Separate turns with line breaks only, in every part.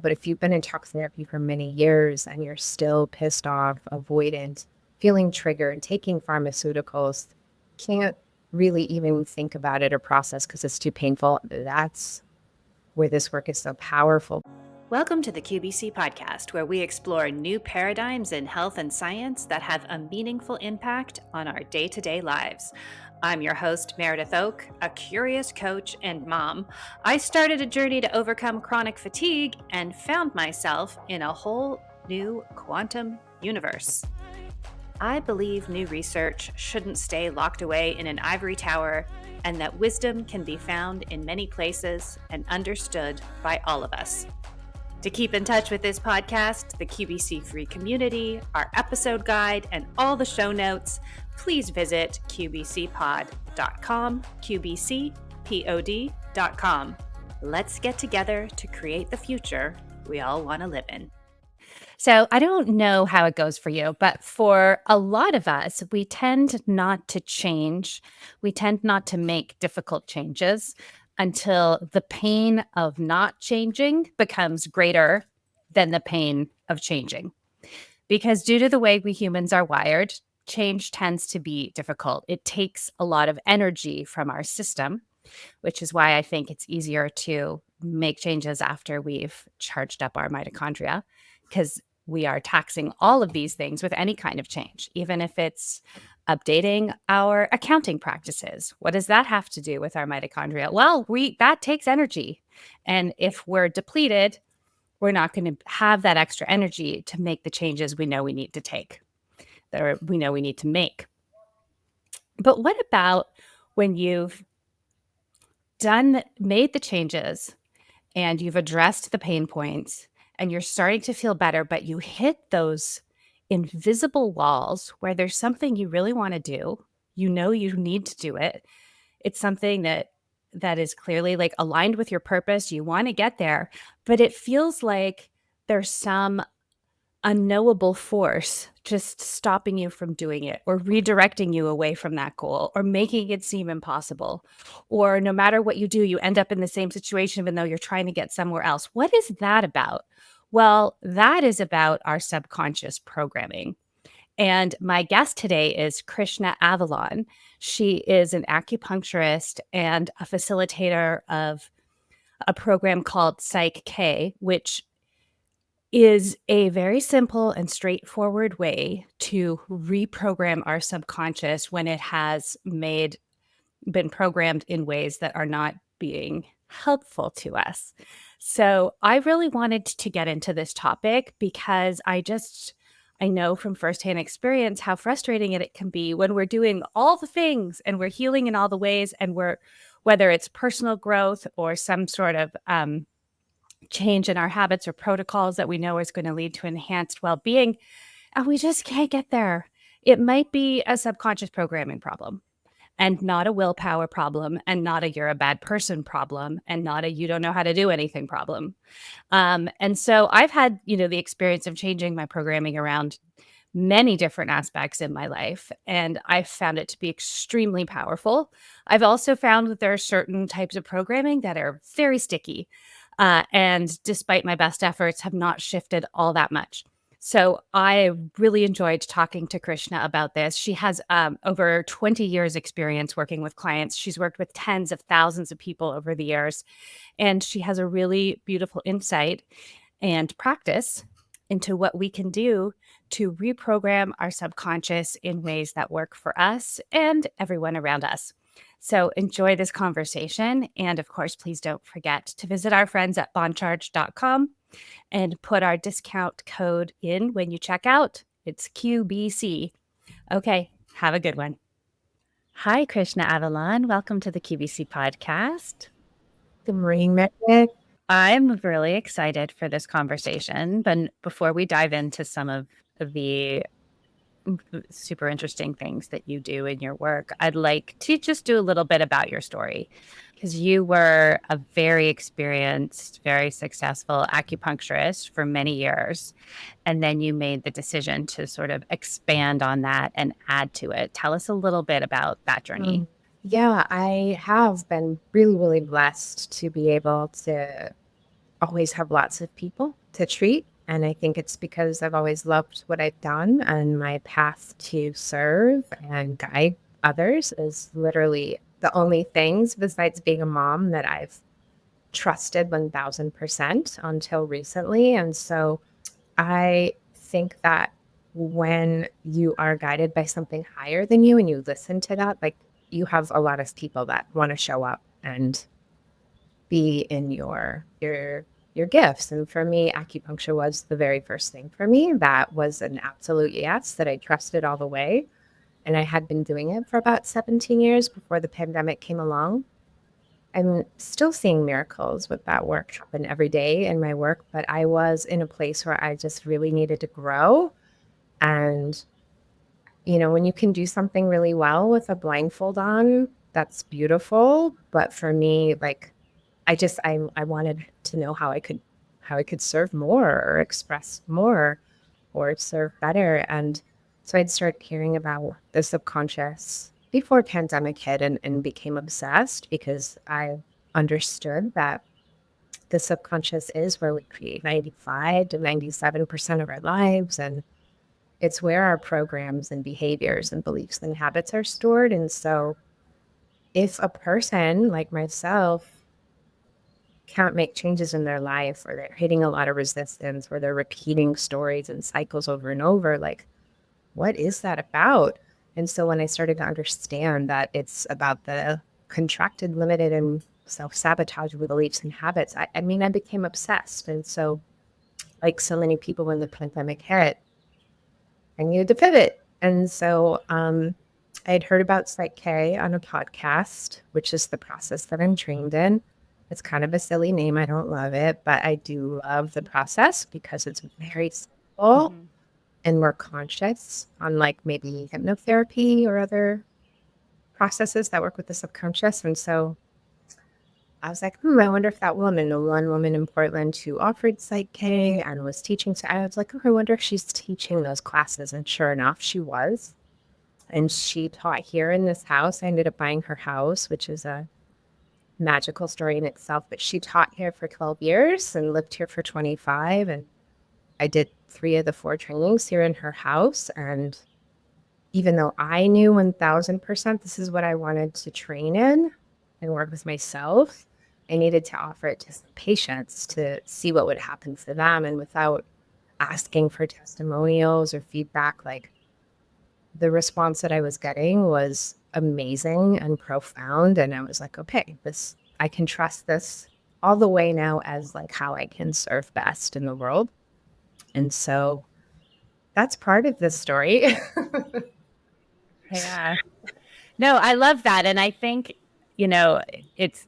But if you've been in talk therapy for many years and you're still pissed off, avoidant, feeling triggered, taking pharmaceuticals, can't really even think about it or process because it's too painful, that's where this work is so powerful.
Welcome to the QBC podcast, where we explore new paradigms in health and science that have a meaningful impact on our day-to-day lives. I'm your host, Meredith Oak, a curious coach and mom. I started a journey to overcome chronic fatigue and found myself in a whole new quantum universe. I believe new research shouldn't stay locked away in an ivory tower, and that wisdom can be found in many places and understood by all of us. To keep in touch with this podcast, the QBC free community, our episode guide, and all the show notes, please visit qbcpod.com, qbcpod.com. Let's get together to create the future we all want to live in. So I don't know how it goes for you, but for a lot of us, we tend not to change. We tend not to make difficult changes until the pain of not changing becomes greater than the pain of changing. Because due to the way we humans are wired, change tends to be difficult. It takes a lot of energy from our system, which is why I think it's easier to make changes after we've charged up our mitochondria, because we are taxing all of these things with any kind of change, even if it's updating our accounting practices. What does that have to do with our mitochondria? Well, that takes energy. And if we're depleted, we're not going to have that extra energy to make the changes we know we need to take, that we know we need to make. But what about when you've made the changes and you've addressed the pain points and you're starting to feel better, but you hit those invisible walls where there's something you really want to do, you know you need to do it. It's something that is clearly like aligned with your purpose. You want to get there, but it feels like there's some unknowable force just stopping you from doing it, or redirecting you away from that goal, or making it seem impossible. Or no matter what you do, you end up in the same situation even though you're trying to get somewhere else. What is that about? Well, that is about our subconscious programming. And my guest today is Krishna Avalon. She is an acupuncturist and a facilitator of a program called Psych K, which is a very simple and straightforward way to reprogram our subconscious when it has been programmed in ways that are not being helpful to us. So I really wanted to get into this topic because I know from firsthand experience how frustrating it can be when we're doing all the things and we're healing in all the ways, and whether it's personal growth or some sort of change in our habits or protocols that we know is going to lead to enhanced well-being, and we just can't get there. It might be a subconscious programming problem, and not a willpower problem, and not a you're a bad person problem, and not a you don't know how to do anything problem. And so I've had, the experience of changing my programming around many different aspects in my life, and I've found it to be extremely powerful. I've also found that there are certain types of programming that are very sticky, and despite my best efforts, have not shifted all that much. So I really enjoyed talking to Krishna about this. She has over 20 years experience working with clients. She's worked with tens of thousands of people over the years, and she has a really beautiful insight and practice into what we can do to reprogram our subconscious in ways that work for us and everyone around us. So enjoy this conversation. And of course, please don't forget to visit our friends at bondcharge.com and put our discount code in when you check out. It's QBC. Okay, have a good one. Hi, Krishna Avalon. Welcome to the QBC podcast.
Good morning, Meredith.
I'm really excited for this conversation. But before we dive into some of the super interesting things that you do in your work, I'd like to just do a little bit about your story, because you were a very experienced, very successful acupuncturist for many years, and then you made the decision to sort of expand on that and add to it. Tell us a little bit about that journey.
Yeah, I have been really, really blessed to be able to always have lots of people to treat. And I think it's because I've always loved what I've done, and my path to serve and guide others is literally the only things besides being a mom that I've trusted 1000% until recently. And so I think that when you are guided by something higher than you and you listen to that, like, you have a lot of people that want to show up and be in your gifts. And for me, acupuncture was the very first thing for me. That was an absolute yes that I trusted all the way. And I had been doing it for about 17 years before the pandemic came along. I'm still seeing miracles with that work happen every day in my work, but I was in a place where I just really needed to grow. And, when you can do something really well with a blindfold on, that's beautiful. But for me, like, I wanted to know how I could serve more or express more or serve better. And so I'd start hearing about the subconscious before pandemic hit, and became obsessed because I understood that the subconscious is where we create 95 to 97% of our lives. And it's where our programs and behaviors and beliefs and habits are stored. And so if a person like myself can't make changes in their life, or they're hitting a lot of resistance, or they're repeating stories and cycles over and over, like, what is that about? And so when I started to understand that it's about the contracted, limited, and self-sabotage beliefs and habits, I became obsessed. And so, like so many people, when the pandemic hit, I needed to pivot. And so I had heard about Psych K on a podcast, which is the process that I'm trained in. It's kind of a silly name. I don't love it, but I do love the process because it's very simple
Mhm.
and more conscious, unlike maybe hypnotherapy or other processes that work with the subconscious. And so I was like, I wonder if that woman, the one woman in Portland who offered Psych K and was teaching, so I was like, I wonder if she's teaching those classes. And sure enough, she was. And she taught here in this house. I ended up buying her house, which is a magical story in itself. But she taught here for 12 years and lived here for 25. And I did 3 of the 4 trainings here in her house. And even though I knew 1000% this is what I wanted to train in and work with myself, I needed to offer it to some patients to see what would happen for them. And without asking for testimonials or feedback, like, the response that I was getting was amazing and profound. And I was like, okay, I can trust this all the way now as like how I can serve best in the world. And so that's part of this story.
Yeah. No, I love that. And I think, it's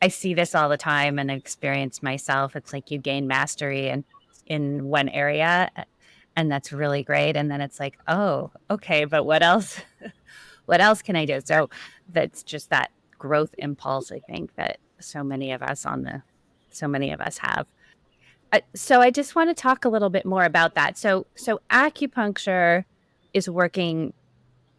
I see this all the time and experience myself. It's like you gain mastery in one area, and that's really great. And then it's like, oh, okay, but what else? What else can I do? So that's just that growth impulse, I think, that so many of us have. So I just want to talk a little bit more about that. So acupuncture is working,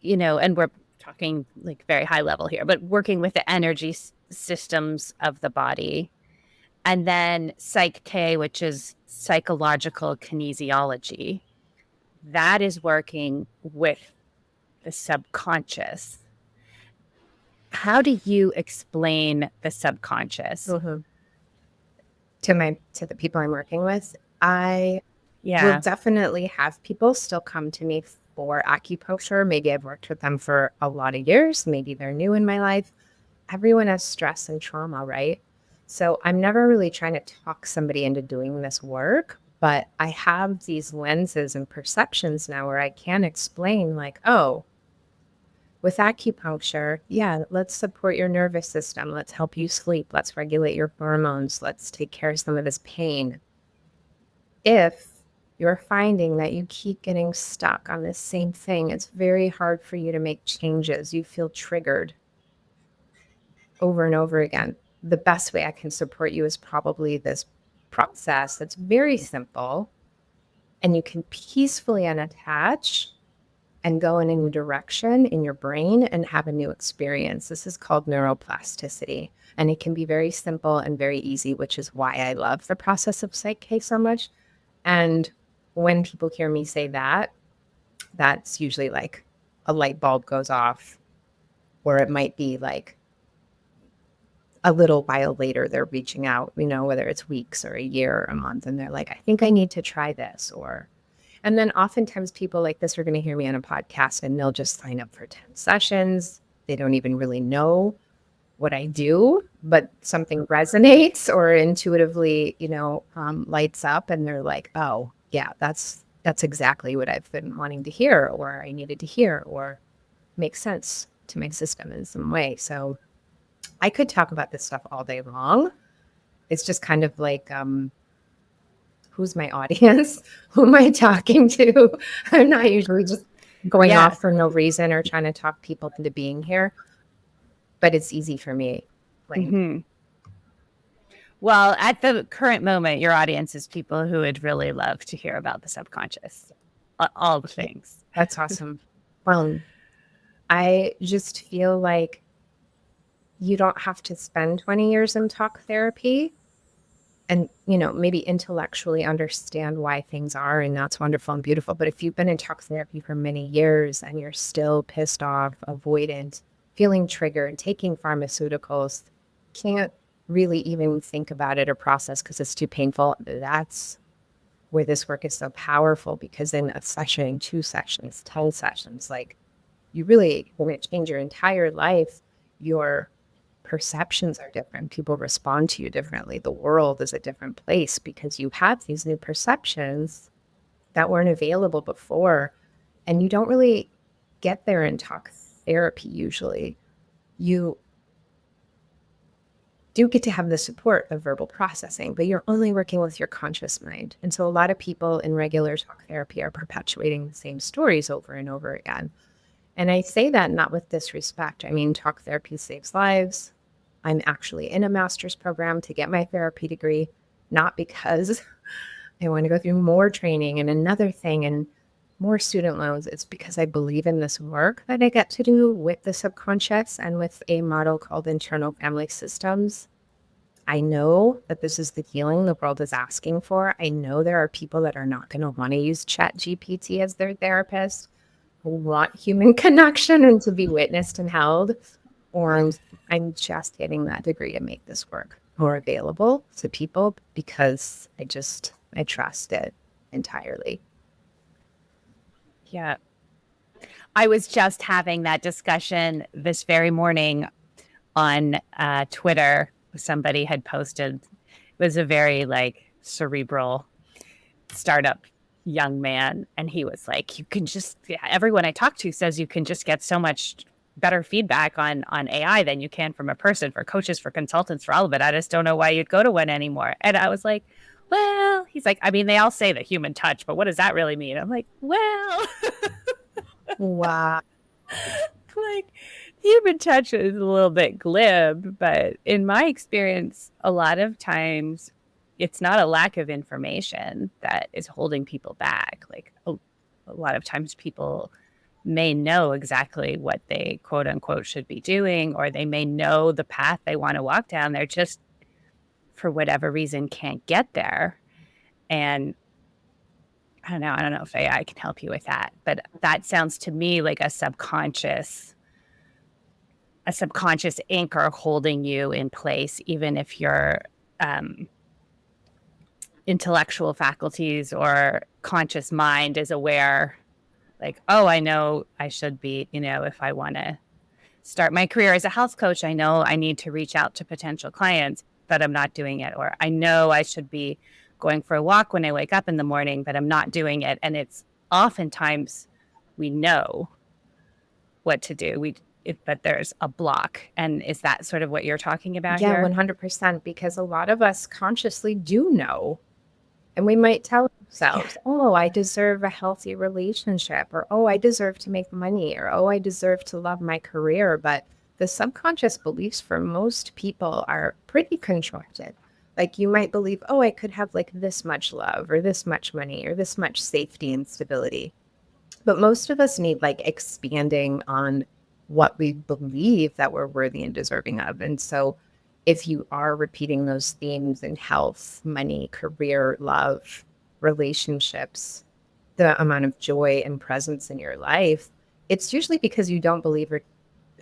and we're talking like very high level here, but working with the energy systems of the body. And then Psych K, which is psychological kinesiology, that is working with the subconscious. How do you explain the subconscious?
Mhm. To the people I'm working with, I will
Yeah.
definitely have people still come to me for acupuncture. Maybe I've worked with them for a lot of years. Maybe they're new in my life. Everyone has stress and trauma, right? So I'm never really trying to talk somebody into doing this work, but I have these lenses and perceptions now where I can explain, like, oh, with acupuncture, yeah, let's support your nervous system. Let's help you sleep. Let's regulate your hormones. Let's take care of some of this pain. If you're finding that you keep getting stuck on this same thing, it's very hard for you to make changes. You feel triggered over and over again. The best way I can support you is probably this process that's very simple, and you can peacefully unattach and go in a new direction in your brain and have a new experience. This is called neuroplasticity. And it can be very simple and very easy, which is why I love the process of Psych-K so much. And when people hear me say that, that's usually like a light bulb goes off, or it might be like a little while later, they're reaching out, whether it's weeks or a year or a month, and they're like, I think I need to try this. And then oftentimes people like this are going to hear me on a podcast and they'll just sign up for 10 sessions. They don't even really know what I do, but something resonates or intuitively, lights up, and they're like, oh, yeah, that's exactly what I've been wanting to hear, or I needed to hear, or makes sense to my system in some way. So I could talk about this stuff all day long. It's just kind of like, who's my audience? Who am I talking to? I'm not usually just going
Yeah.
off for no reason or trying to talk people into being here, but it's easy for me.
Mhm. Well, at the current moment, your audience is people who would really love to hear about the subconscious, all the things.
That's awesome. Well, I just feel like you don't have to spend 20 years in talk therapy and, maybe intellectually understand why things are, and that's wonderful and beautiful. But if you've been in talk therapy for many years and you're still pissed off, avoidant, feeling triggered, taking pharmaceuticals, can't really even think about it or process because it's too painful, that's where this work is so powerful, because in a session, 2 sessions, 10 sessions, like, you really, when it change your entire life, your perceptions are different. People respond to you differently. The world is a different place because you have these new perceptions that weren't available before. And you don't really get there in talk therapy usually. You do get to have the support of verbal processing, but you're only working with your conscious mind. And so a lot of people in regular talk therapy are perpetuating the same stories over and over again. And I say that not with disrespect. I mean, talk therapy saves lives. I'm actually in a master's program to get my therapy degree, not because I want to go through more training and another thing and more student loans. It's because I believe in this work that I get to do with the subconscious and with a model called internal family systems. I know that this is the healing the world is asking for. I know there are people that are not going to want to use Chat GPT as their therapist, who want human connection and to be witnessed and held. Or I'm just getting that degree to make this work more available to people because I trust it entirely.
Yeah. I was just having that discussion this very morning on Twitter. Somebody had posted, it was a very like cerebral startup young man, and he was like, you can just, everyone I talk to says you can just get so much better feedback on AI than you can from a person, for coaches, for consultants, for all of it. I just don't know why you'd go to one anymore. And I was like, well, he's like, I mean, they all say the human touch, but what does that really mean? I'm like, well,
Wow.
like, human touch is a little bit glib, but in my experience, a lot of times it's not a lack of information that is holding people back. Like, a lot of times people may know exactly what they quote unquote should be doing, or they may know the path they want to walk down. They're just, for whatever reason, can't get there. And I don't know if AI can help you with that, but that sounds to me like a subconscious anchor holding you in place, even if your intellectual faculties or conscious mind is aware, like, oh, I know I should be, if I want to start my career as a health coach, I know I need to reach out to potential clients, but I'm not doing it. Or I know I should be going for a walk when I wake up in the morning, but I'm not doing it. And it's oftentimes we know what to do. But there's a block. And is that sort of what you're talking about
Yeah,
here?
100%. Because a lot of us consciously do know. And we might tell ourselves, oh, I deserve a healthy relationship, or oh, I deserve to make money, or oh, I deserve to love my career. But the subconscious beliefs for most people are pretty constructed. Like, you might believe, oh, I could have like this much love, or this much money, or this much safety and stability. But most of us need like expanding on what we believe that we're worthy and deserving of. And so if you are repeating those themes in health, money, career, love, relationships, the amount of joy and presence in your life, it's usually because you don't believe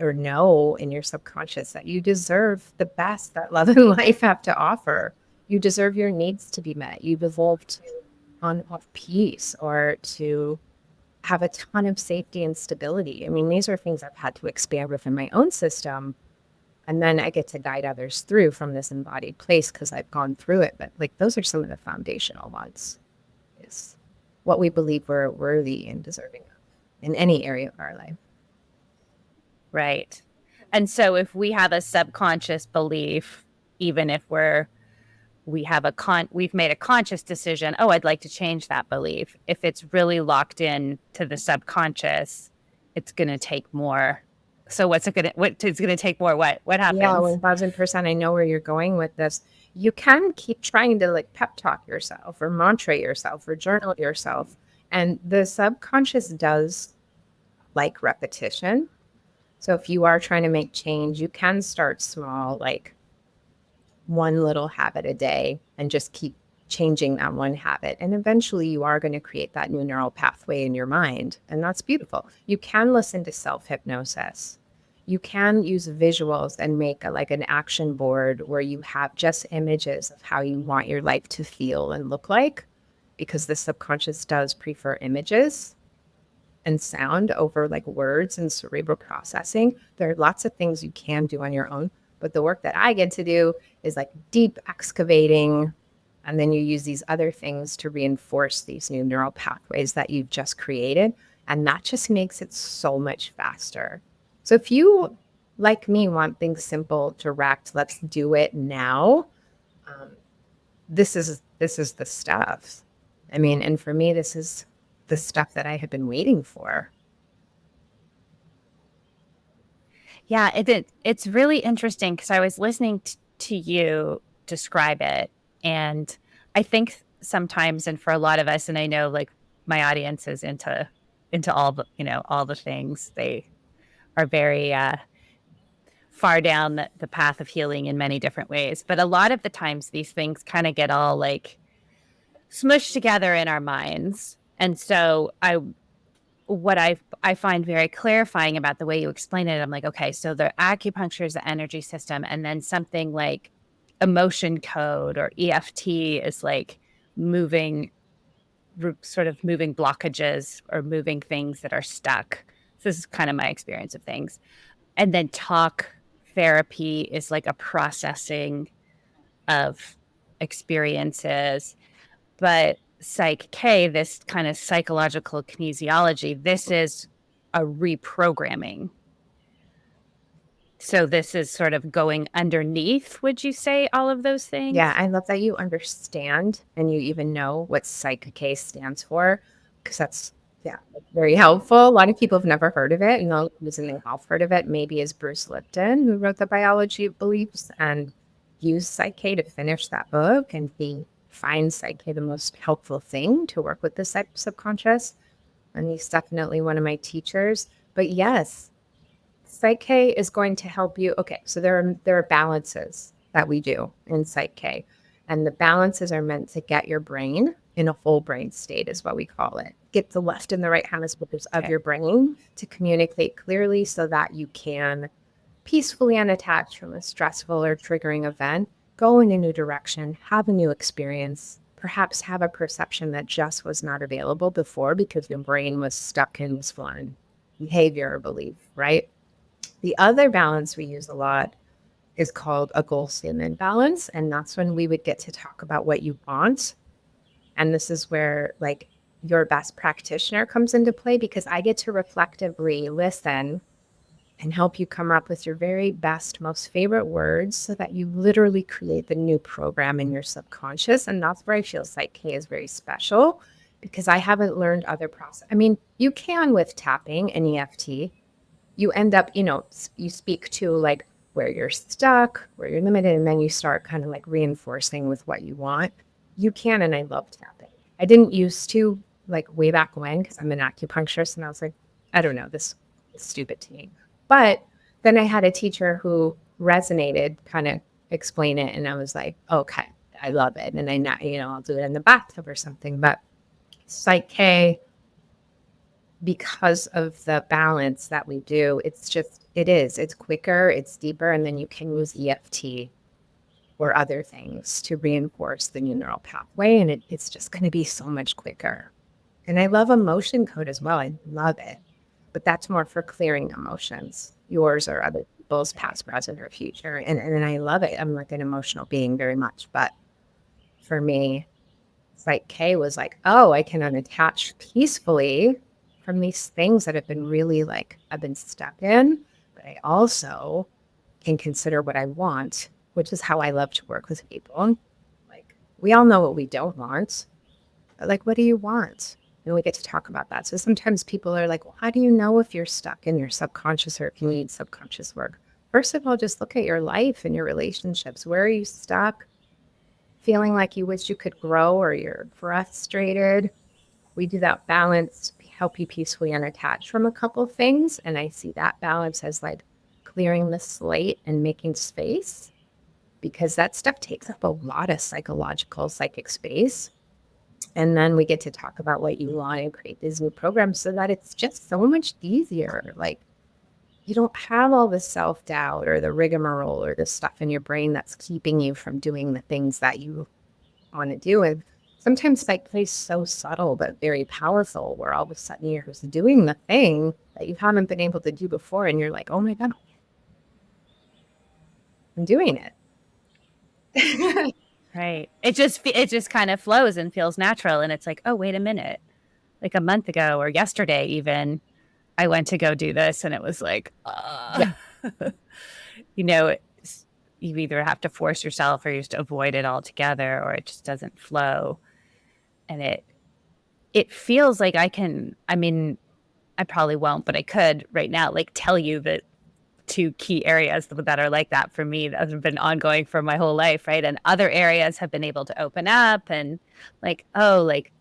or know in your subconscious that you deserve the best that love and life have to offer. You deserve your needs to be met. You've evolved to on of peace or to have a ton of safety and stability. I mean, these are things I've had to expand within my own system. And then I get to guide others through from this embodied place because I've gone through it. But like those are some of the foundational ones is what we believe we're worthy and deserving of in any area of our life.
Right. And so if we have a subconscious belief, even if we've made a conscious decision, oh, I'd like to change that belief. If it's really locked in to the subconscious, it's going to take more. So what is going to take more? What
Yeah,
happens?
1000%. I know where you're going with this. You can keep trying to like pep talk yourself or mantra yourself or journal yourself. And the subconscious does like repetition. So if you are trying to make change, you can start small, like one little habit a day and just keep changing that one habit. And eventually you are going to create that new neural pathway in your mind. And that's beautiful. You can listen to self hypnosis. You can use visuals and make like an action board where you have just images of how you want your life to feel and look like, because the subconscious does prefer images and sound over like words and cerebral processing. There are lots of things you can do on your own, but the work that I get to do is like deep excavating. And then you use these other things to reinforce these new neural pathways that you've just created. And that just makes it so much faster. So if you, like me, want things simple, direct, let's do it now. Um, this is the stuff. I mean, and for me, this is the stuff that I have been waiting for.
Yeah, it's really interesting because I was listening to you describe it, and I think sometimes, and for a lot of us, and I know like my audience is into all the things. They are very far down the path of healing in many different ways. But a lot of the times, these things kind of get all like smushed together in our minds, and so I find very clarifying about the way you explain it, I'm like, okay, so the acupuncture is the energy system, and then something like emotion code or EFT is like moving, sort of moving blockages or moving things that are stuck. So this is kind of my experience of things. And then talk therapy is like a processing of experiences. But Psych K, this kind of psychological kinesiology, this is a reprogramming. So this is sort of going underneath, would you say, all of those
Yeah,
things?
I love that you understand and you even know what Psych stands for, because that's, yeah, very helpful. A lot of people have never heard of it. And the only reason they have heard of it maybe is Bruce Lipton, who wrote The Biology of Beliefs and used Psych to finish that book. And he finds Psych the most helpful thing to work with the subconscious. And he's definitely one of my teachers. But yes, Psych-K is going to help you. Okay, so there are balances that we do in Psych-K, and the balances are meant to get your brain in a full brain state, is what we call it. Get the left and the right hemispheres of
Okay.
your brain to communicate clearly so that you can peacefully unattached from a stressful or triggering event, go in a new direction, have a new experience, perhaps have a perception that just was not available before because your brain was stuck in this one behavior or belief, right? The other balance we use a lot is called a goal statement balance. And that's when we would get to talk about what you want. And this is where like your best practitioner comes into play because I get to reflectively listen and help you come up with your very best, most favorite words so that you literally create the new program in your subconscious. And that's where I feel Psych K is very special because I haven't learned other process. I mean, you can with tapping and EFT, you end up, you speak to like where you're stuck, where you're limited, and then you start kind of like reinforcing with what you want. You can, and I love tapping. I didn't used to like way back when, because I'm an acupuncturist, and I was like, I don't know, this is stupid to me. But then I had a teacher who resonated, kind of explain it, and I was like, okay, I love it. And I know, I'll do it in the bathtub or something. But Psych K, because of the balance that we do, it's quicker, it's deeper, and then you can use EFT or other things to reinforce the new neural pathway. And it's just going to be so much quicker. And I love emotion code as well. I love it. But that's more for clearing emotions, yours or other people's past, present, or future. And I love it. I'm like an emotional being very much. But for me, Psych K was like, oh, I can unattach peacefully from these things that have been really like, I've been stuck in. But I also can consider what I want, which is how I love to work with people. Like, we all know what we don't want. But like, what do you want? And we get to talk about that. So sometimes people are like, well, how do you know if you're stuck in your subconscious or if you need subconscious work? First of all, just look at your life and your relationships. Where are you stuck? Feeling like you wish you could grow or you're frustrated. We do that balance, help you peacefully unattach from a couple things. And I see that balance as like clearing the slate and making space, because that stuff takes up a lot of psychic space. And then we get to talk about what you want and create these new programs so that it's just so much easier. Like, you don't have all the self-doubt or the rigmarole or the stuff in your brain that's keeping you from doing the things that you want to do. And sometimes psych plays so subtle but very powerful, where all of a sudden you're just doing the thing that you haven't been able to do before, and you're like, oh my God, I'm doing it.
Right. It just kind of flows and feels natural, and it's like, "Oh, wait a minute. Like a month ago or yesterday even, I went to go do this and it was like,
Yeah.
you know, you either have to force yourself or you just avoid it altogether, or it just doesn't flow. And it feels like I mean, I probably won't, but I could right now, like tell you that two key areas that are like that for me that have been ongoing for my whole life, right? And other areas have been able to open up and like, oh, like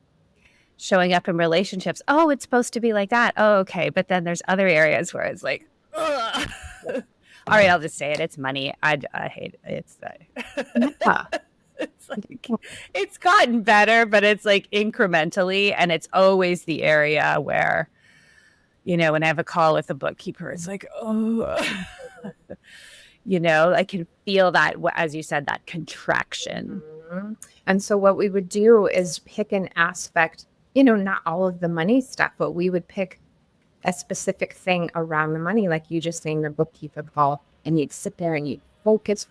showing up in relationships. Oh, it's supposed to be like that. Oh, okay. But then there's other areas where it's like, ugh. All right, I'll just say it. It's money. I hate it.
Yeah.
It's like it's gotten better, but it's like incrementally, and it's always the area where, when I have a call with a bookkeeper, it's like, oh, I can feel that, as you said, that contraction.
Mhm. And so what we would do is pick an aspect, not all of the money stuff, but we would pick a specific thing around the money, like you just saying the bookkeeper call, and you'd sit there and you'd focus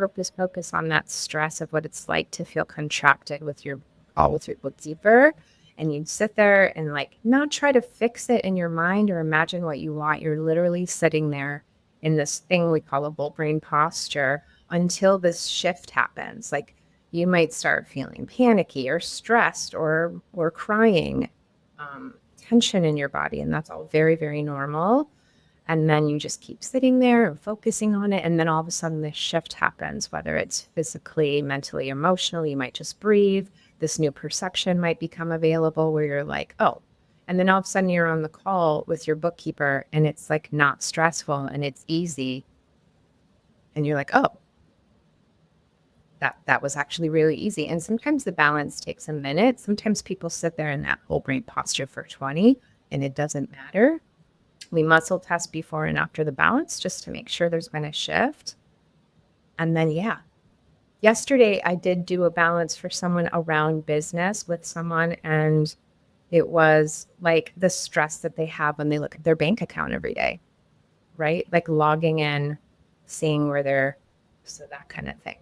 on that stress of what it's like to feel contracted with your call with your bookkeeper. And you'd sit there and like not try to fix it in your mind or imagine what you want. You're literally sitting there in this thing we call a full brain posture until this shift happens. Like, you might start feeling panicky or stressed or crying, tension in your body, and that's all very, very normal. And then you just keep sitting there and focusing on it, and then all of a sudden this shift happens, whether it's physically, mentally, emotionally. You might just breathe. This new perception might become available where you're like, oh. And then all of a sudden you're on the call with your bookkeeper and it's like not stressful and it's easy. And you're like, oh, that was actually really easy. And sometimes the balance takes a minute. Sometimes people sit there in that whole brain posture for 20 and it doesn't matter. We muscle test before and after the balance just to make sure there's been a shift. And then, yeah. Yesterday, I did do a balance for someone around business with someone, and it was like the stress that they have when they look at their bank account every day, right? Like logging in, seeing where they're, so that kind of thing.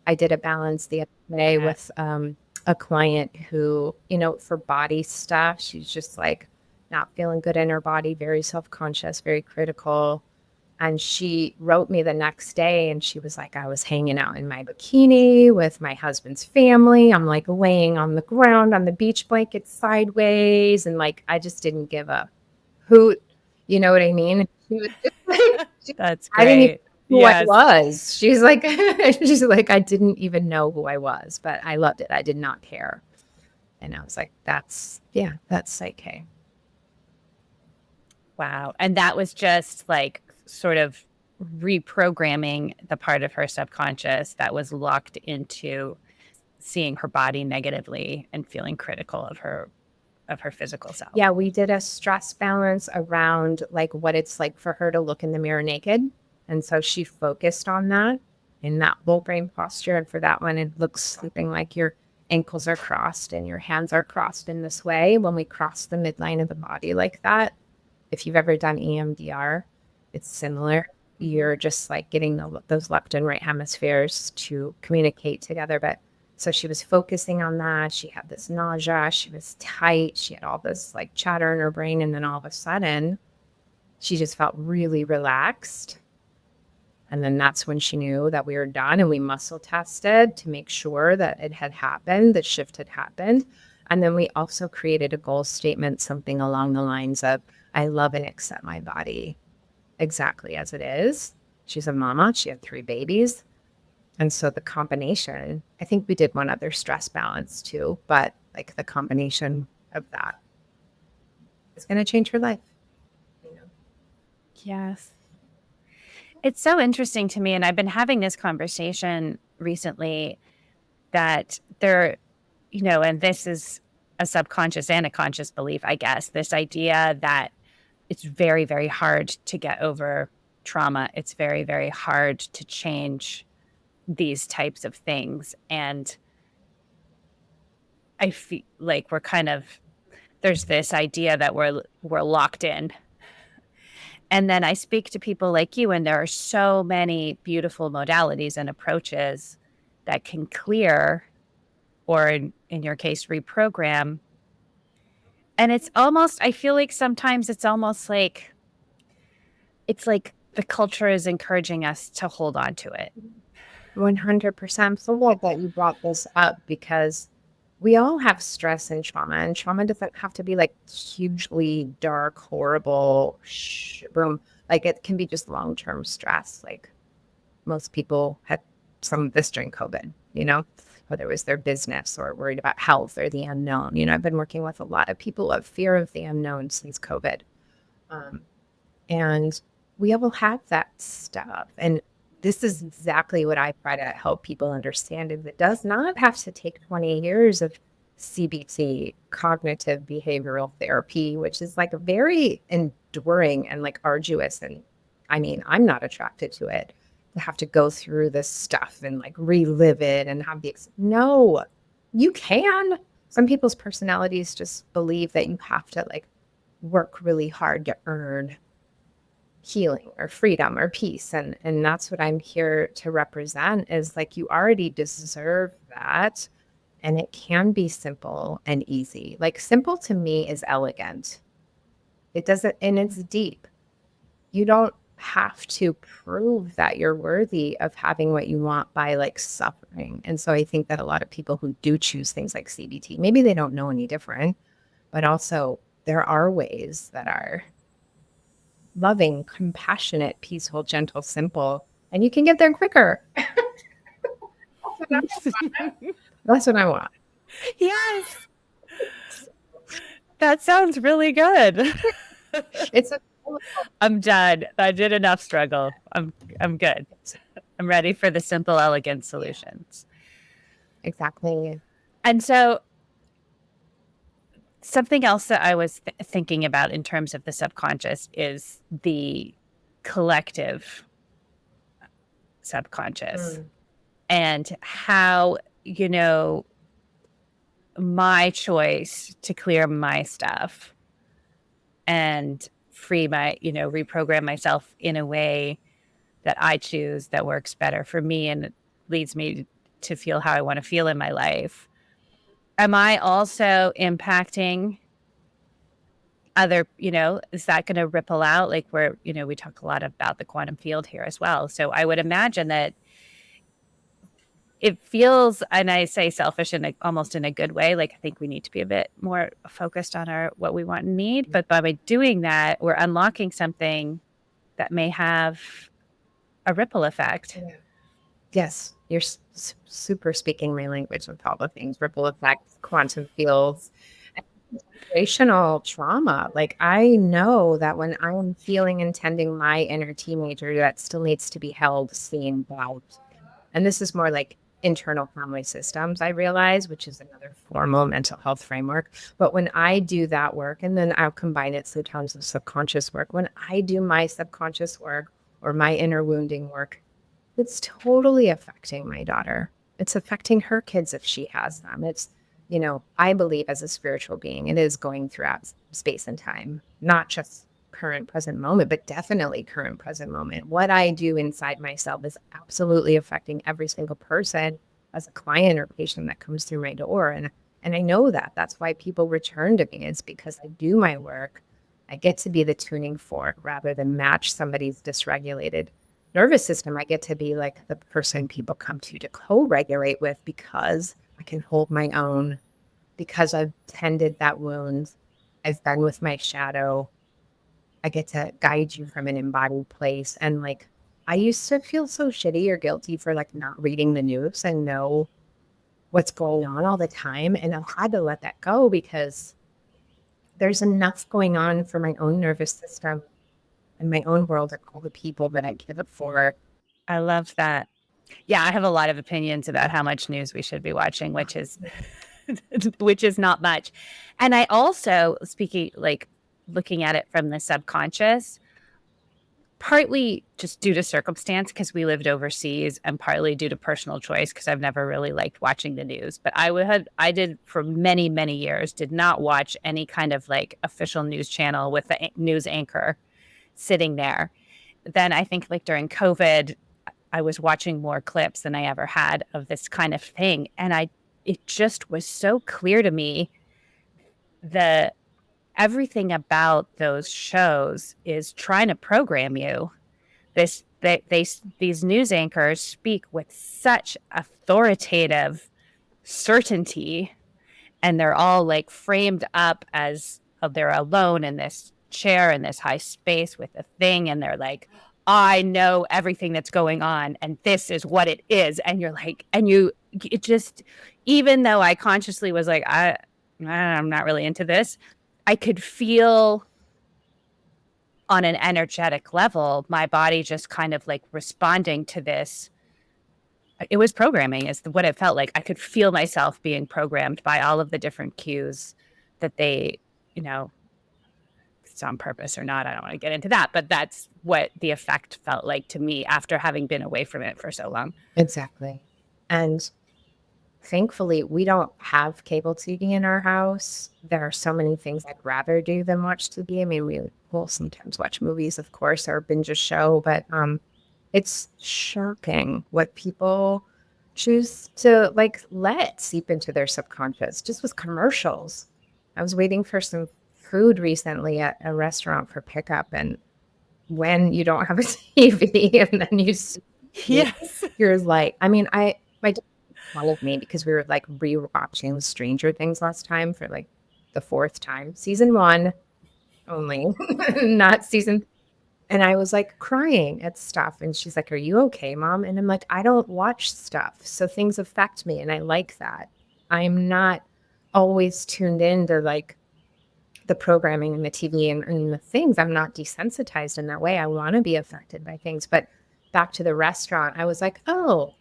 I did a balance the other day with a client who, for body stuff, she's just like not feeling good in her body, very self-conscious, very critical. And she wrote me the next day and she was like, I was hanging out in my bikini with my husband's family. I'm like laying on the ground on the beach blanket sideways. And like, I just didn't give a hoot. You know what I mean? She was just like,
That's
I didn't even
great.
know who I
Yes.
was. She's like, I didn't even know who I was, but I loved it. I did not care. And I was like, that's psyche.
Wow. And that was just like sort of reprogramming the part of her subconscious that was locked into seeing her body negatively and feeling critical of her physical self.
Yeah, we did a stress balance around like what it's like for her to look in the mirror naked. And so she focused on that in that whole brain posture. And for that one, it looks something like your ankles are crossed and your hands are crossed in this way. When we cross the midline of the body like that, if you've ever done EMDR, it's similar. You're just like getting those left and right hemispheres to communicate together. But so she was focusing on that. She had this nausea. She was tight. She had all this like chatter in her brain. And then all of a sudden, she just felt really relaxed. And then that's when she knew that we were done, and we muscle tested to make sure that it had happened, the shift had happened. And then we also created a goal statement, something along the lines of, I love and accept my body exactly as it is. She's a mama. She had 3 babies. And so the combination, I think we did one other stress balance too, but like the combination of that is going to change her life. You know?
Yes. It's so interesting to me. And I've been having this conversation recently that there, and this is a subconscious and a conscious belief, I guess, this idea that it's very, very hard to get over trauma. It's very, very hard to change these types of things. And I feel like there's this idea that we're locked in. And then I speak to people like you, and there are so many beautiful modalities and approaches that can clear, or in your case, reprogram. And it's almost, I feel like sometimes it's almost like, it's like the culture is encouraging us to hold on to it.
100%. I'm so glad that you brought this up, because we all have stress and trauma doesn't have to be like hugely dark, horrible, boom. Like it can be just long-term stress. Like most people had some of this during COVID, whether it was their business or worried about health or the unknown. I've been working with a lot of people who have fear of the unknown since COVID. And we all have that stuff. And this is exactly what I try to help people understand, is it does not have to take 20 years of CBT, cognitive behavioral therapy, which is like very enduring and like arduous. And I mean, I'm not attracted to it, to have to go through this stuff and like relive it and have no, you can. Some people's personalities just believe that you have to like work really hard to earn healing or freedom or peace. And that's what I'm here to represent, is like you already deserve that. And it can be simple and easy. Like simple to me is elegant. It doesn't, and it's deep. You don't have to prove that you're worthy of having what you want by like suffering. And so I think that a lot of people who do choose things like CBT, maybe they don't know any different, but also there are ways that are loving, compassionate, peaceful, gentle, simple, and you can get there quicker. That's what I want.
Yes. That sounds really good.
It's
I'm done. I did enough struggle. I'm good. I'm ready for the simple, elegant solutions.
exactly.
And so something else that I was thinking about in terms of the subconscious is the collective subconscious, and how, my choice to clear my stuff and free my, reprogram myself in a way that I choose that works better for me and leads me to feel how I want to feel in my life. Am I also impacting other, is that going to ripple out? Like where, we talk a lot about the quantum field here as well. So I would imagine that it feels, and I say selfish in almost in a good way, like I think we need to be a bit more focused on what we want and need. But by doing that, we're unlocking something that may have a ripple effect.
Yeah. Yes, you're super speaking my language with all the things, ripple effects, quantum fields, and generational trauma. Like I know that when I'm feeling and tending my inner teenager that still needs to be held, seen, loved, and this is more like internal family systems, I realize, which is another formal mental health framework. But when I do that work, and then I'll combine it sometimes with subconscious work, when I do my subconscious work or my inner wounding work, it's totally affecting my daughter. It's affecting her kids if she has them. It's, I believe as a spiritual being, it is going throughout space and time, not just current present moment, but definitely current present moment. What I do inside myself is absolutely affecting every single person as a client or patient that comes through my door. And I know that. That's why people return to me. It's because I do my work. I get to be the tuning fork rather than match somebody's dysregulated nervous system. I get to be like the person people come to co-regulate with because I can hold my own, because I've tended that wound. I've been with my shadow. I get to guide you from an embodied place. And like, I used to feel so shitty or guilty for like not reading the news and know what's going on all the time. And I had to let that go because there's enough going on for my own nervous system and my own world and all the people that I give it for.
I love that. Yeah, I have a lot of opinions about how much news we should be watching, which is which is not much. And I also, speaking like looking at it from the subconscious, partly just due to circumstance because we lived overseas, and partly due to personal choice because I've never really liked watching the news. But I did for many, many years, did not watch any kind of like official news channel with the news anchor sitting there. Then I think like during COVID, I was watching more clips than I ever had of this kind of thing. And it just was so clear to me that everything about those shows is trying to program you. These news anchors speak with such authoritative certainty, and they're all like framed up as they're alone in this chair in this high space with a thing, and they're like, I know everything that's going on and this is what it is. And you're like, and you it just, even though I consciously was like, I'm not really into this, I could feel on an energetic level my body just kind of like responding to this. It was programming is what it felt like. I could feel myself being programmed by all of the different cues that they, you know, it's on purpose or not. I don't want to get into that, but that's what the effect felt like to me after having been away from it for so long.
Exactly. And thankfully, we don't have cable TV in our house. There are so many things I'd rather do than watch TV. I mean, we will sometimes watch movies, of course, or binge a show, but it's shocking what people choose to like let seep into their subconscious just with commercials. I was waiting for some food recently at a restaurant for pickup, and when you don't have a TV and then you see,
Yes.
you're like, I mean, my dad followed me because we were like rewatching Stranger Things last time for like the fourth time, season one only, not season. And I was like crying at stuff. And she's like, are you okay, mom? And I'm like, I don't watch stuff. So things affect me. And I like that. I'm not always tuned in to like the programming and the TV and the things. I'm not desensitized in that way. I want to be affected by things. But back to the restaurant, I was like, oh,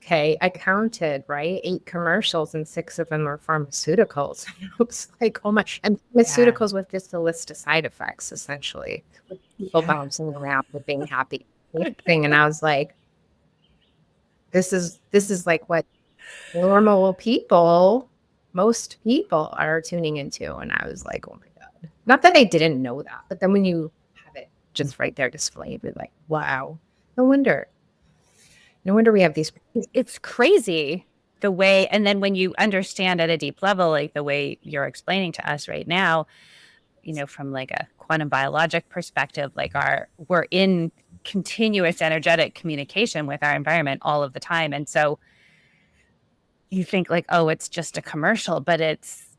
okay. I counted, right? 8 commercials and 6 of them are pharmaceuticals. It was like, oh my, and
Yeah.
pharmaceuticals with just a list of side effects, essentially, with people
Yeah.
bouncing around with being happy thing. And I was like, this is like what normal people, most people are tuning into. And I was like, oh my God. Not that I didn't know that, but then when you have it just right there displayed, you're like, wow, no wonder. No wonder we have these.
It's crazy the way, and then when you understand at a deep level, like the way you're explaining to us right now, from like a quantum biologic perspective, like we're in continuous energetic communication with our environment all of the time. And so you think like, oh, it's just a commercial, but it's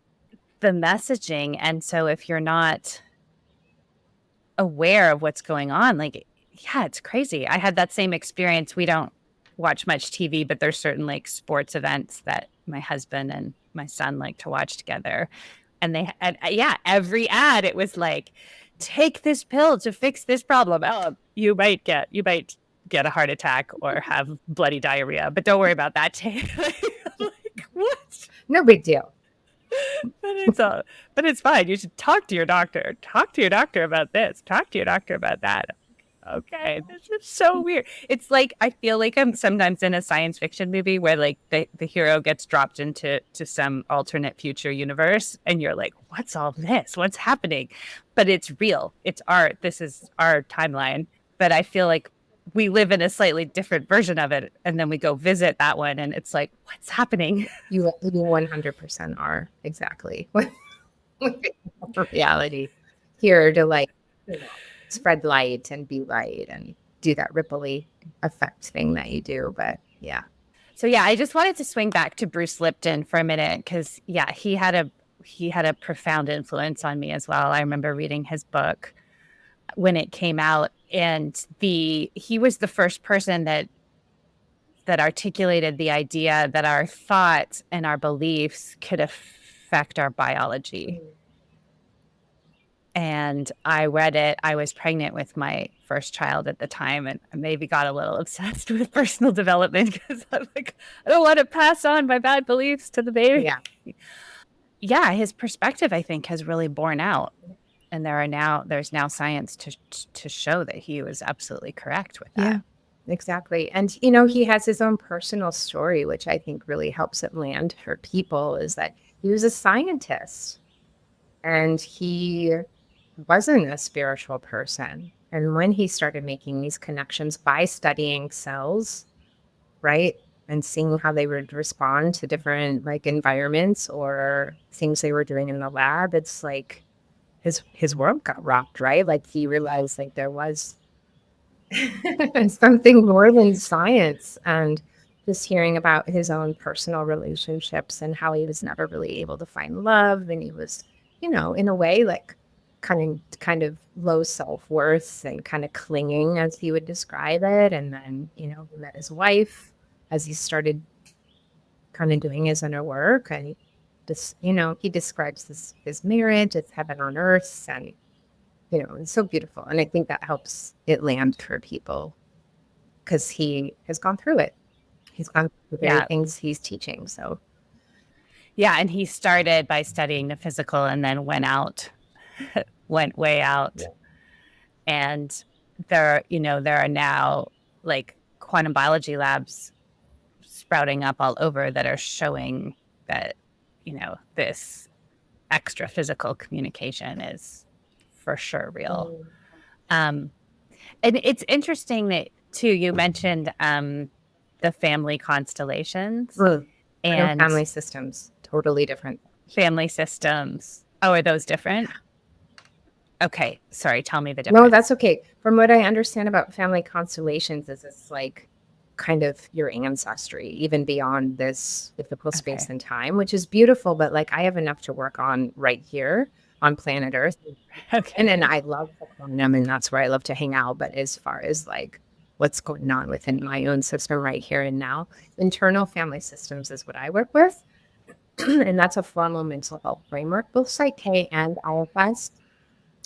the messaging. And so if you're not aware of what's going on, like, yeah, it's crazy. I had that same experience. watch much TV, but there's certain like sports events that my husband and my son like to watch together. And yeah, every ad, it was like, take this pill to fix this problem. Oh, you might get a heart attack or have bloody diarrhea, but don't worry about that. Like, what?
No big deal.
But it's fine. You should talk to your doctor. Talk to your doctor about this. Talk to your doctor about that. Okay, this is so weird. It's like I feel like I'm sometimes in a science fiction movie where like the hero gets dropped into some alternate future universe, and you're like, what's all this? What's happening? But it's real. It's art. This is our timeline. But I feel like we live in a slightly different version of it, and then we go visit that one, and it's like, what's happening?
You 100% are exactly reality here to like, spread light and be light and do that ripply effect thing that you do. But yeah.
So yeah, I just wanted to swing back to Bruce Lipton for a minute because yeah, he had a profound influence on me as well. I remember reading his book when it came out, and he was the first person that articulated the idea that our thoughts and our beliefs could affect our biology. And I read it. I was pregnant with my first child at the time, and I maybe got a little obsessed with personal development because I'm like, I don't want to pass on my bad beliefs to the baby.
Yeah.
Yeah, his perspective, I think, has really borne out. And there's now science to show that he was absolutely correct with that.
Yeah, exactly. And, he has his own personal story, which I think really helps it land for people, is that he was a scientist and he wasn't a spiritual person. And when he started making these connections by studying cells, right, and seeing how they would respond to different like environments or things they were doing in the lab, it's like his world got rocked, right? Like he realized like there was something more than science. And just hearing about his own personal relationships and how he was never really able to find love, and he was, in a way like kind of low self-worth and kind of clinging, as he would describe it. And then, he met his wife as he started kind of doing his inner work. And he describes his marriage as heaven on earth. And it's so beautiful. And I think that helps it land for people because he has gone through it. He's gone through the very things he's teaching. So
yeah, and he started by studying the physical and then went way out.
Yeah.
And there are now like quantum biology labs sprouting up all over that are showing that, this extra physical communication is for sure real. And it's interesting that too, you mentioned the family constellations
and family systems, totally different.
Family systems. Oh, are those different? Okay. Sorry. Tell me the difference.
No, that's okay. From what I understand about family constellations is it's like kind of your ancestry, even beyond this physical space and time, which is beautiful. But like I have enough to work on right here on planet Earth.
Okay.
And then I love quantum, and that's where I love to hang out. But as far as like what's going on within my own system right here and now, internal family systems is what I work with. And that's a formal mental health framework. Both Psyche and IFS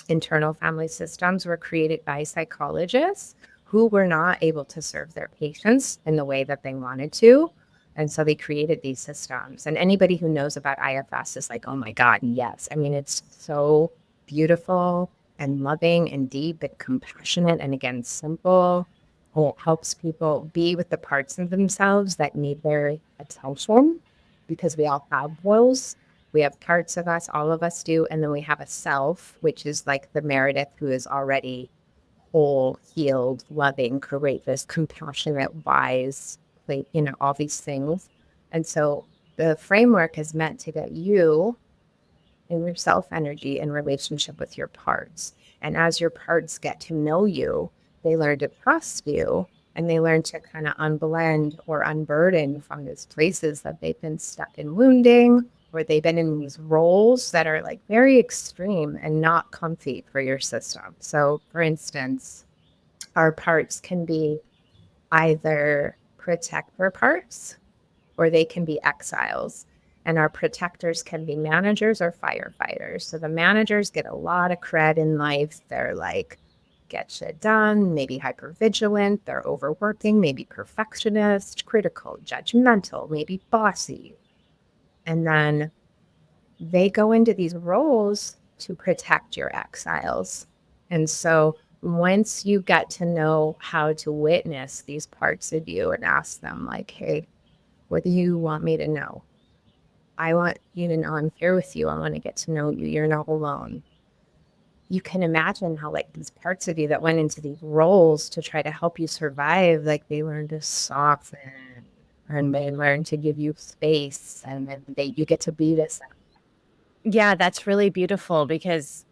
internal family systems were created by psychologists who were not able to serve their patients in the way that they wanted to. And so they created these systems. And anybody who knows about IFS is like, oh my God, yes. I mean, it's so beautiful and loving and deep and compassionate and again, simple. It helps people be with the parts of themselves that need their attention because we all have those. We have parts of us, all of us do. And then we have a self, which is like the Meredith who is already whole, healed, loving, courageous, compassionate, wise, like, all these things. And so the framework is meant to get you in your self energy in relationship with your parts. And as your parts get to know you, they learn to trust you and they learn to kind of unblend or unburden from those places that they've been stuck in wounding, or they've been in these roles that are like very extreme and not comfy for your system. So for instance, our parts can be either protector parts or they can be exiles. And our protectors can be managers or firefighters. So the managers get a lot of cred in life. They're like, get shit done, maybe hypervigilant, they're overworking, maybe perfectionist, critical, judgmental, maybe bossy. And then they go into these roles to protect your exiles. And so once you get to know how to witness these parts of you and ask them, like, hey, what do you want me to know? I want you to know I'm here with you. I want to get to know you. You're not alone. You can imagine how, like, these parts of you that went into these roles to try to help you survive, like, they learn to soften and they learn to give you space, and then you get to be this.
Yeah, that's really beautiful because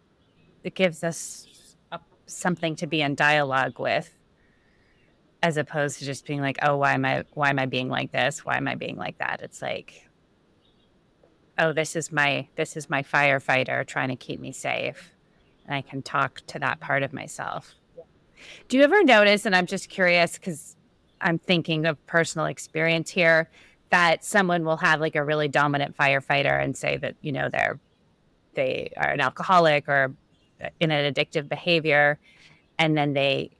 it gives us something to be in dialogue with, as opposed to just being like, oh, why am I being like this? Why am I being like that? It's like, oh, this is my firefighter trying to keep me safe. And I can talk to that part of myself. Do you ever notice, and I'm just curious because I'm thinking of personal experience here, that someone will have like a really dominant firefighter and say that, they are an alcoholic or in an addictive behavior, and then they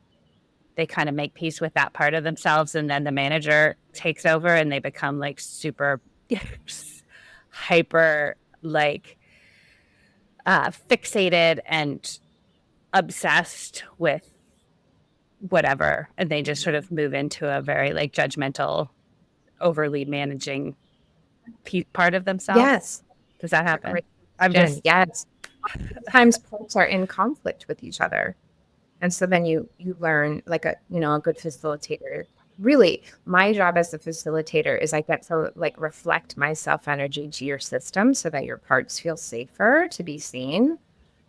kind of make peace with that part of themselves, and then the manager takes over and they become like super hyper, like fixated and obsessed with whatever, and they just sort of move into a very like judgmental, overly managing part of themselves.
Yes,
Does that
it's a
happen?
great
I'm
question.
just
Yes. Sometimes parts are in conflict with each other. And so then you learn, like, a good facilitator. Really, my job as a facilitator is I get to, like, reflect my self energy to your system so that your parts feel safer to be seen.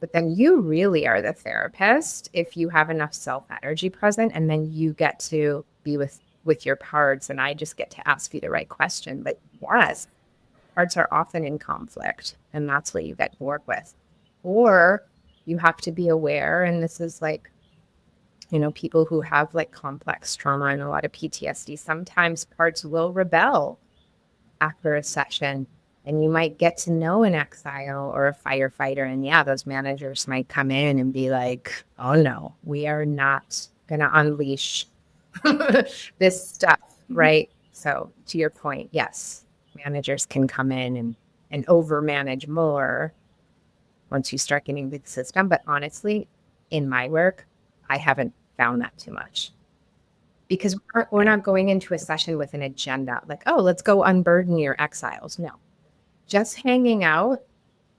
But then you really are the therapist if you have enough self energy present, and then you get to be with your parts, and I just get to ask you the right question. But yes, parts are often in conflict, and that's what you get to work with. Or you have to be aware, and this is like, people who have like complex trauma and a lot of PTSD, sometimes parts will rebel after a session. And you might get to know an exile or a firefighter. And yeah, those managers might come in and be like, oh no, we are not going to unleash this stuff. Right. So to your point, yes, managers can come in and overmanage more once you start getting the system. But honestly, in my work, I haven't found that too much because we're not going into a session with an agenda like, oh, let's go unburden your exiles. No, just hanging out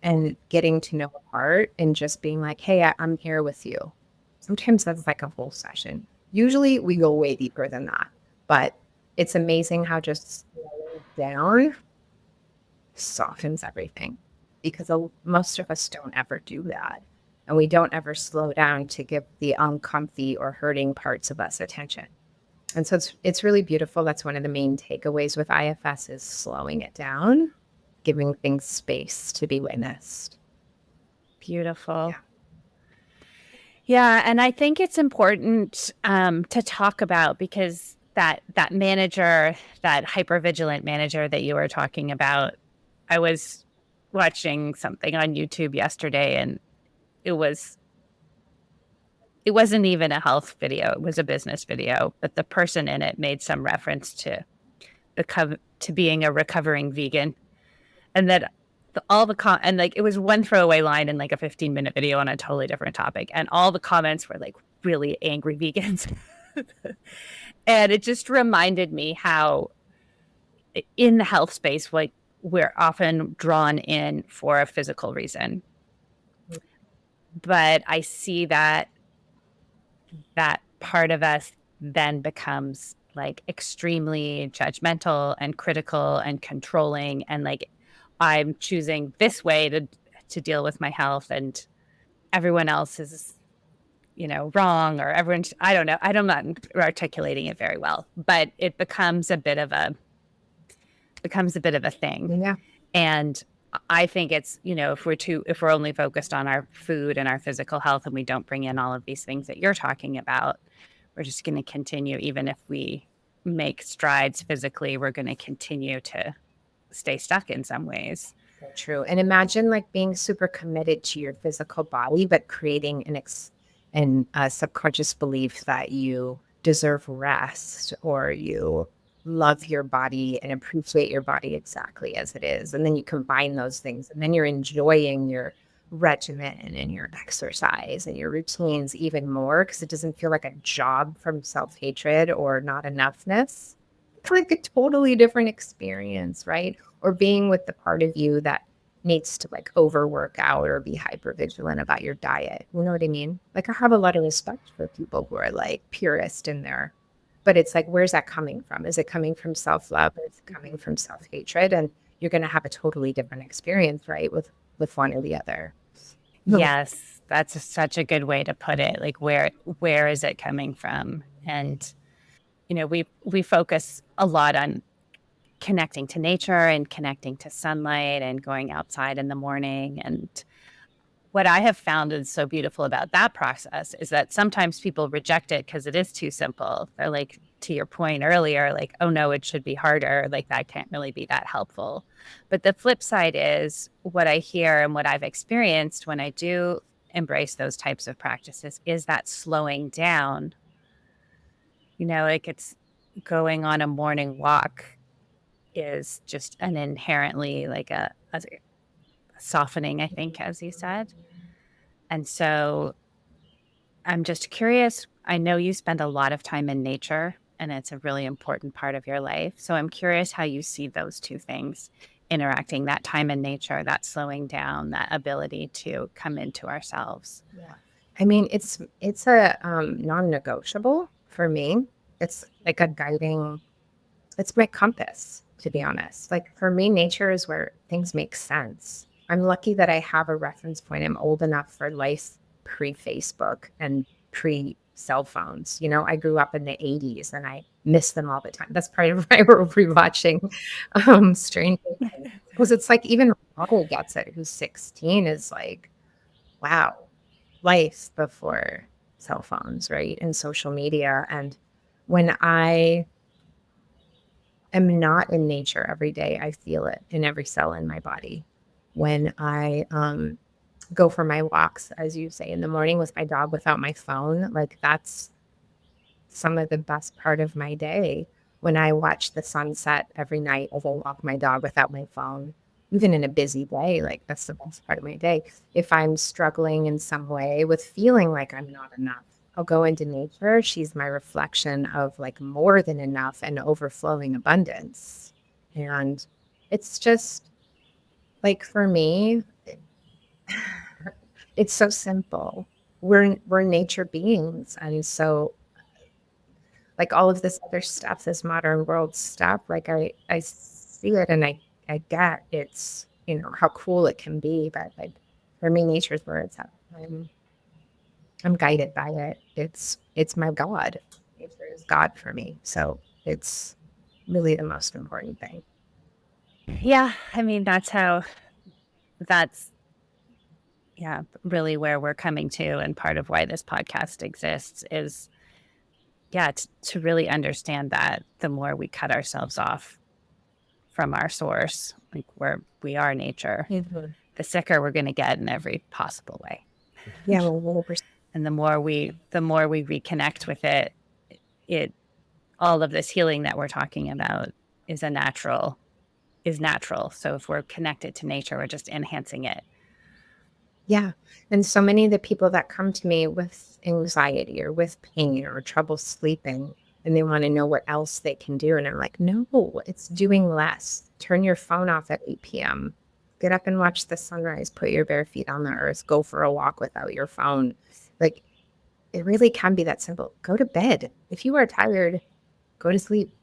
and getting to know a part and just being like, hey, I'm here with you. Sometimes that's like a whole session. Usually we go way deeper than that, but it's amazing how just slowing down softens everything because most of us don't ever do that. And we don't ever slow down to give the uncomfy or hurting parts of us attention. And so it's really beautiful. That's one of the main takeaways with IFS is slowing it down, giving things space to be witnessed.
beautiful.
Yeah.
Yeah, and I think it's important to talk about because that manager, that hypervigilant manager that you were talking about, I was watching something on YouTube yesterday, and it was it wasn't even a health video; it was a business video. But the person in it made some reference to to being a recovering vegan, and that all the and like it was one throwaway line in like a 15-minute video on a totally different topic, and all the comments were like really angry vegans. And it just reminded me how in the health space, like we're often drawn in for a physical reason, but I see that part of us then becomes like extremely judgmental and critical and controlling, and like I'm choosing this way to deal with my health, and everyone else is wrong, or everyone's, I don't know, I'm not articulating it very well, but it becomes a bit of a thing.
Yeah.
And I think it's, if we're only focused on our food and our physical health and we don't bring in all of these things that you're talking about, we're just going to continue, even if we make strides physically, we're going to continue to stay stuck in some ways.
So true. And imagine like being super committed to your physical body, but creating an a subconscious belief that you deserve rest or you love your body and appreciate your body exactly as it is. And then you combine those things, and then you're enjoying your regimen and your exercise and your routines even more because it doesn't feel like a job from self-hatred or not enoughness. It's like a totally different experience, right? Or being with the part of you that needs to like overwork out or be hyper vigilant about your diet. You know what I mean? Like I have a lot of respect for people who are like purist in there, but it's like, where's that coming from? Is it coming from self-love? Is it coming from self-hatred? And you're going to have a totally different experience, right? With one or the other. No.
Yes, that's such a good way to put it. Like where is it coming from? And we focus a lot on connecting to nature and connecting to sunlight and going outside in the morning. And what I have found is so beautiful about that process is that sometimes people reject it because it is too simple. They're like, to your point earlier, like, oh no, it should be harder. Like, that can't really be that helpful. But the flip side is what I hear and what I've experienced when I do embrace those types of practices is that slowing down, like it's going on a morning walk is just an inherently like a softening, I think, as you said. And so I'm just curious. I know you spend a lot of time in nature and it's a really important part of your life. So I'm curious how you see those two things interacting, that time in nature, that slowing down, that ability to come into ourselves.
Yeah. I mean, it's a non-negotiable for me. It's like a guiding, it's my compass, to be honest. Like for me, nature is where things make sense. I'm lucky that I have a reference point. I'm old enough for life pre-Facebook and pre-cell phones. I grew up in the 80s and I miss them all the time. That's part of why we're rewatching Stranger Things. Because it's like even Ronald gets it, who's 16, is like, wow, life before cell phones, right? And social media. And when I am not in nature every day, I feel it in every cell in my body. When I go for my walks, as you say, in the morning with my dog without my phone, like that's some of the best part of my day. When I watch the sunset every night as I walk my dog without my phone, even in a busy day, like that's the best part of my day. If I'm struggling in some way with feeling like I'm not enough, I'll go into nature. She's my reflection of like more than enough and overflowing abundance. And it's just like for me, it's so simple. We're nature beings. And so like all of this other stuff, this modern world stuff, like I see it and I get it's, how cool it can be, but like for me, nature's where it's at. I'm guided by it. It's my God. Nature is God for me. So it's really the most important thing.
Yeah. I mean, that's, yeah, really where we're coming to. And part of why this podcast exists is, yeah, to really understand that the more we cut ourselves off from our source, like where we are nature,
Mhm.
the sicker we're going to get in every possible way.
Yeah, well, we're
And the more we reconnect with it all of this healing that we're talking about is natural. So if we're connected to nature, we're just enhancing it.
Yeah. And so many of the people that come to me with anxiety or with pain or trouble sleeping, and they want to know what else they can do. And I'm like, no, it's doing less. Turn your phone off at 8 p.m. Get up and watch the sunrise. Put your bare feet on the earth. Go for a walk without your phone. Like, it really can be that simple. Go to bed. If you are tired, go to sleep.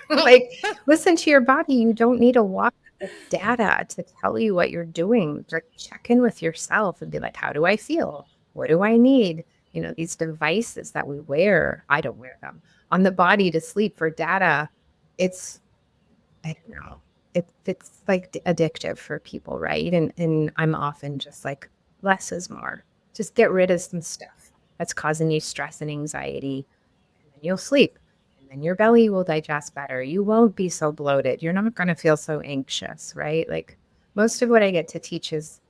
Like, listen to your body. You don't need a lot of data to tell you what you're doing. Like, check in with yourself and be like, how do I feel? What do I need? These devices that we wear, I don't wear them, on the body to sleep for data. It's, I don't know. It's like addictive for people, right? And I'm often just like, less is more. Just get rid of some stuff that's causing you stress and anxiety, and then you'll sleep. and your belly will digest better. You won't be so bloated. You're not going to feel so anxious, right? Like most of what I get to teach is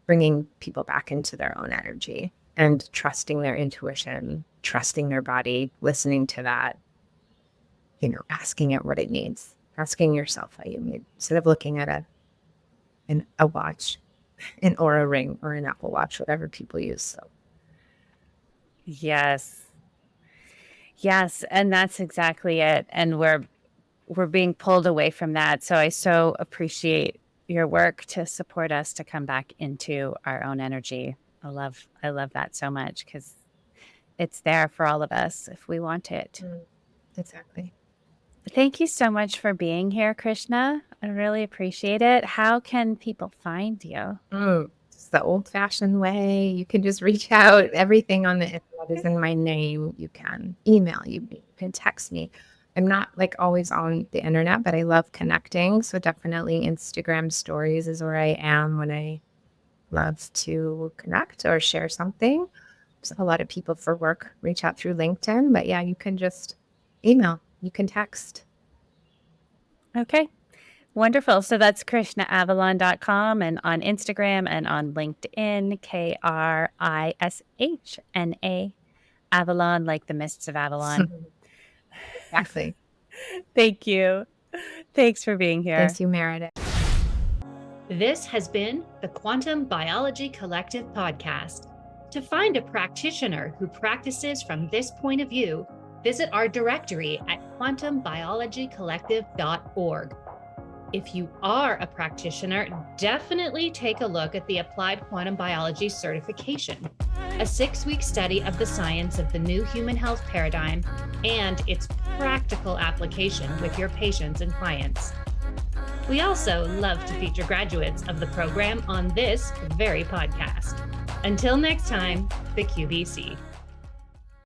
bringing people back into their own energy and trusting their intuition, trusting their body, listening to that, asking it what it needs, asking yourself how you need, instead of looking at a watch, an Aura ring or an Apple Watch, whatever people use. So
Yes. Yes, and that's exactly it. And we're being pulled away from that. So I so appreciate your work to support us to come back into our own energy. I love that so much because it's there for all of us if we want it.
exactly.
Thank you so much for being here, Krishna. I really appreciate it. How can people find you?
It's the old-fashioned way. You can just reach out. Everything on the internet is in my name. You can email you can text me. I'm not like always on the internet, but I love connecting. So definitely Instagram stories is where I am when I love to connect or share something. So a lot of people for work reach out through LinkedIn, but yeah, you can just email, you can text.
Okay. Wonderful. So that's KrishnaAvalon.com and on Instagram and on LinkedIn, Krishna Avalon, like the mists of Avalon.
Exactly.
Thank you. Thanks for being here.
Thanks, you, Meredith.
This has been the Quantum Biology Collective podcast. To find a practitioner who practices from this point of view, visit our directory at quantumbiologycollective.org. If you are a practitioner, definitely take a look at the Applied Quantum Biology Certification, a 6-week study of the science of the new human health paradigm and its practical application with your patients and clients. We also love to feature graduates of the program on this very podcast. Until next time, the QBC.